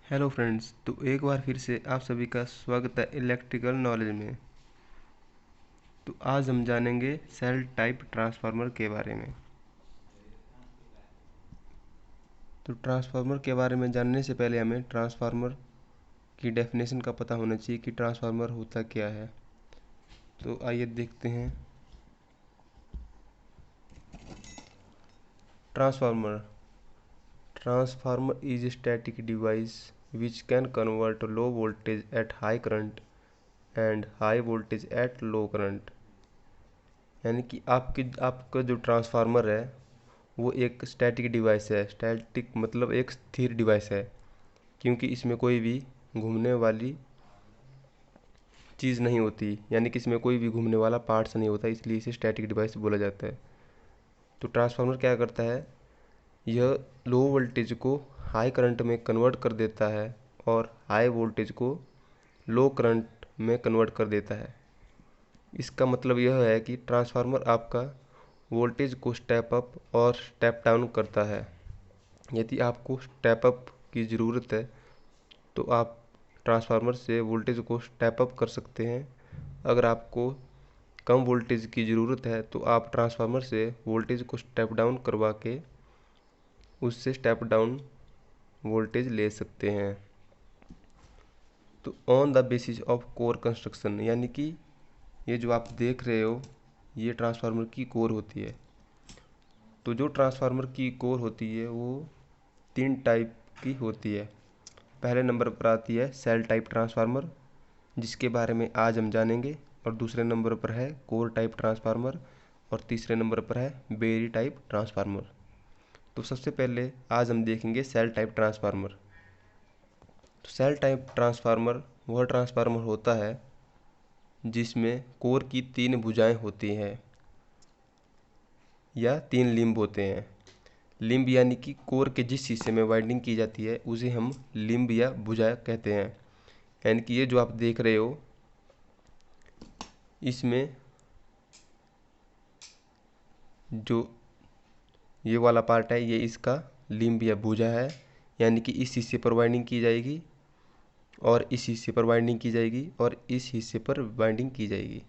Hello friends, तो एक बार फिर से आप सभी का स्वागत है इलेक्ट्रिकल नॉलेज में। तो आज हम जानेंगे सेल टाइप ट्रांसफार्मर के बारे में। तो ट्रांसफार्मर के बारे में जानने से पहले हमें ट्रांसफार्मर की डेफिनेशन का पता होना चाहिए कि ट्रांसफार्मर होता क्या है। तो आइए देखते हैं। Transformer transformer is a static device which can convert low voltage at high current and high voltage at low current। यानी कि आपका जो ट्रांसफार्मर है वो एक स्टैटिक डिवाइस है। स्टैटिक मतलब एक स्थिर डिवाइस है, क्योंकि इसमें कोई भी घूमने वाली चीज़ नहीं होती, यानी कि इसमें कोई भी घूमने वाला पार्ट्स नहीं होता, इसलिए इसे स्टैटिक डिवाइस बोला जाता है। तो ट्रांसफार्मर क्या करता है, यह लो वोल्टेज को हाई करंट में कन्वर्ट कर देता है और हाई वोल्टेज को लो करंट में कन्वर्ट कर देता है। इसका मतलब यह है कि ट्रांसफार्मर आपका वोल्टेज को स्टेप अप और स्टेप डाउन करता है। यदि आपको स्टेप अप की ज़रूरत है तो आप ट्रांसफार्मर से वोल्टेज को स्टेप अप कर सकते हैं। अगर आपको कम वोल्टेज की ज़रूरत है तो आप ट्रांसफार्मर से वोल्टेज को स्टेप डाउन करवा के उससे स्टेप डाउन वोल्टेज ले सकते हैं। तो on the basis of core construction, यानी कि ये जो आप देख रहे हो ये ट्रांसफार्मर की कोर होती है। तो जो ट्रांसफार्मर की कोर होती है वो 3 टाइप की होती है। पहले नंबर पर आती है सेल टाइप ट्रांसफार्मर, जिसके बारे में आज हम जानेंगे। और दूसरे नंबर पर है कोर टाइप ट्रांसफार्मर और तीसरे नंबर पर है बेरी टाइप ट्रांसफार्मर। तो सबसे पहले आज हम देखेंगे सेल टाइप ट्रांसफार्मर। तो सेल टाइप ट्रांसफार्मर वह ट्रांसफार्मर होता है जिसमें कोर की 3 भुजाएं होती हैं या 3 लिम्ब होते हैं। लिम्ब यानी कि कोर के जिस हिस्से में वाइंडिंग की जाती है उसे हम लिम्ब या भुजा कहते हैं। यानी कि ये जो आप देख रहे हो इसमें जो ये वाला पार्ट है ये इसका लिम्ब या भुजा है, यानी कि इस हिस्से पर वाइंडिंग की जाएगी और इस हिस्से पर वाइंडिंग की जाएगी और इस हिस्से पर वाइंडिंग की जाएगी।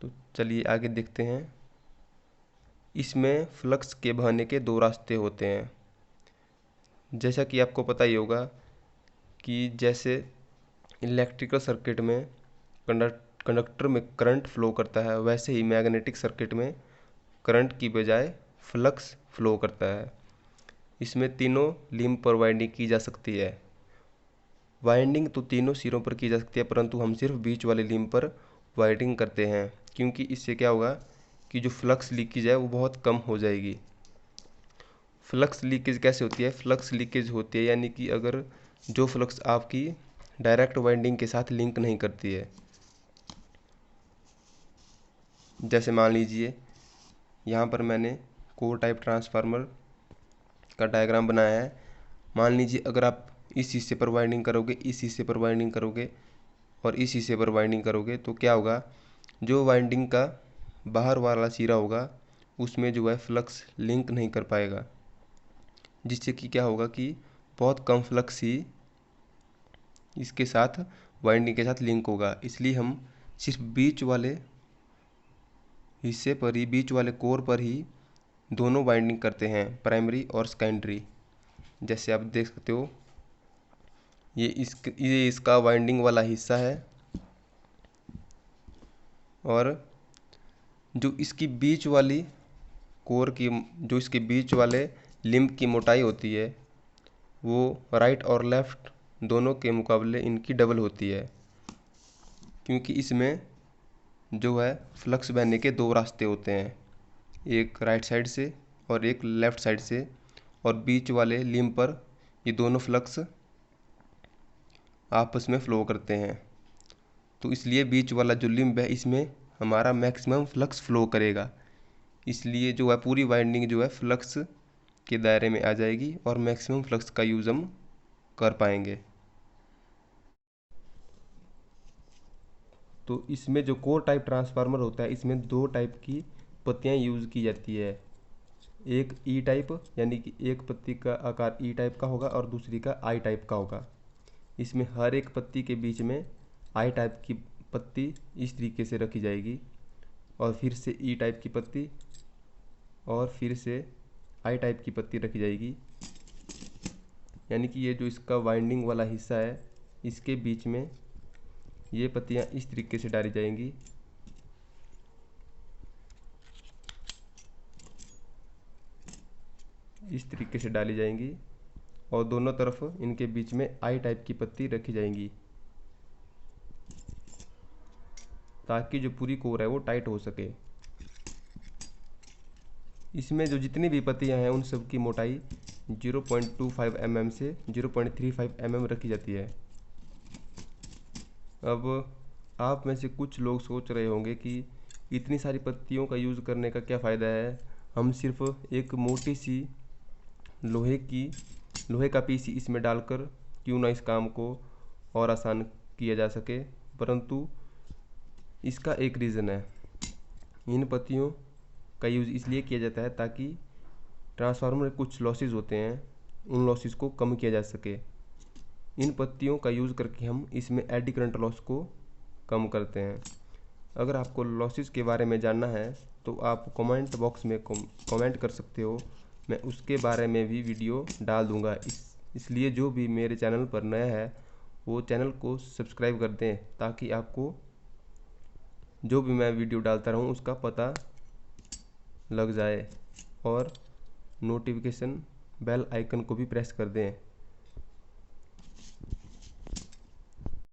तो चलिए आगे देखते हैं। इसमें फ्लक्स के बहने के 2 रास्ते होते हैं। जैसा कि आपको पता ही होगा कि जैसे इलेक्ट्रिकल सर्किट में कंडक्टर में करंट फ्लो करता है, वैसे ही मैग्नेटिक सर्किट में करंट की बजाय फ्लक्स फ्लो करता है। इसमें तीनों लिम्ब पर वाइंडिंग की जा सकती है। वाइंडिंग तो तीनों सिरों पर की जा सकती है, परंतु हम सिर्फ बीच वाले लिम्ब पर वाइंडिंग करते हैं, क्योंकि इससे क्या होगा कि जो फ्लक्स लीकेज है वो बहुत कम हो जाएगी। फ्लक्स लीकेज कैसे होती है, फ्लक्स लीकेज होती है यानी कि अगर जो फ्लक्स आपकी डायरेक्ट वाइंडिंग के साथ लिंक नहीं करती है। जैसे मान लीजिए यहाँ पर मैंने कोर टाइप ट्रांसफार्मर का डायग्राम बनाया है। मान लीजिए अगर आप इस हिस्से पर वाइंडिंग करोगे, इस हिस्से पर वाइंडिंग करोगे और इस हिस्से पर वाइंडिंग करोगे तो क्या होगा, जो वाइंडिंग का बाहर वाला सिरा होगा उसमें जो है फ्लक्स लिंक नहीं कर पाएगा, जिससे कि क्या होगा कि बहुत कम फ्लक्स ही इसके साथ वाइंडिंग के साथ लिंक होगा। इसलिए हम सिर्फ बीच वाले हिस्से पर ही, बीच वाले कोर पर ही दोनों वाइंडिंग करते हैं, प्राइमरी और सेकेंडरी। जैसे आप देख सकते हो ये इसका वाइंडिंग वाला हिस्सा है और जो इसकी बीच वाली कोर की, जो इसके बीच वाले लिम्ब की मोटाई होती है वो राइट और लेफ़्ट दोनों के मुकाबले इनकी डबल होती है, क्योंकि इसमें जो है फ्लक्स बहने के 2 रास्ते होते हैं, एक राइट साइड से और एक लेफ़्ट साइड से। और बीच वाले लिम्ब पर ये दोनों फ्लक्स आपस में फ़्लो करते हैं। तो इसलिए बीच वाला जो लिम्ब है इसमें हमारा मैक्सिमम फ्लक्स फ़्लो करेगा। इसलिए जो है पूरी वाइंडिंग जो है फ्लक्स के दायरे में आ जाएगी और मैक्सिमम फ्लक्स का यूज़ हम कर पाएंगे। तो इसमें जो कोर टाइप ट्रांसफार्मर होता है इसमें 2 टाइप की पत्तियां यूज़ की जाती है। एक ई टाइप, यानी कि एक पत्ती का आकार ई टाइप का होगा और दूसरी का आई टाइप का होगा। इसमें हर एक पत्ती के बीच में आई टाइप की पत्ती इस तरीके से रखी जाएगी और फिर से ई टाइप की पत्ती और फिर से आई टाइप की पत्ती रखी जाएगी। यानी कि ये जो इसका वाइंडिंग वाला हिस्सा है इसके बीच में ये पत्तियाँ इस तरीके से डाली जाएंगी। इस तरीके से डाली जाएंगी और दोनों तरफ इनके बीच में आई टाइप की पत्ती रखी जाएंगी ताकि जो पूरी कोर है वो टाइट हो सके। इसमें जो जितनी भी पत्तियां हैं उन सब की मोटाई 0.25 mm से 0.35 mm रखी जाती है। अब आप में से कुछ लोग सोच रहे होंगे कि इतनी सारी पत्तियों का यूज़ करने का क्या फ़ायदा है, हम सिर्फ एक मोटी सी लोहे का पीस इसमें डालकर क्यों ना इस काम को और आसान किया जा सके। परंतु इसका एक रीज़न है। इन पत्तियों का यूज़ इसलिए किया जाता है ताकि ट्रांसफार्मर में कुछ लॉसेज होते हैं, उन लॉसेज को कम किया जा सके। इन पत्तियों का यूज़ करके हम इसमें एडी करंट लॉस को कम करते हैं। अगर आपको लॉसेज के बारे में जानना है तो आप कमेंट बॉक्स में कमेंट कर सकते हो, मैं उसके बारे में भी वीडियो डाल दूंगा। इसलिए जो भी मेरे चैनल पर नया है वो चैनल को सब्सक्राइब कर दें ताकि आपको जो भी मैं वीडियो डालता रहूँ उसका पता लग जाए और नोटिफिकेशन बेल आइकन को भी प्रेस कर दें।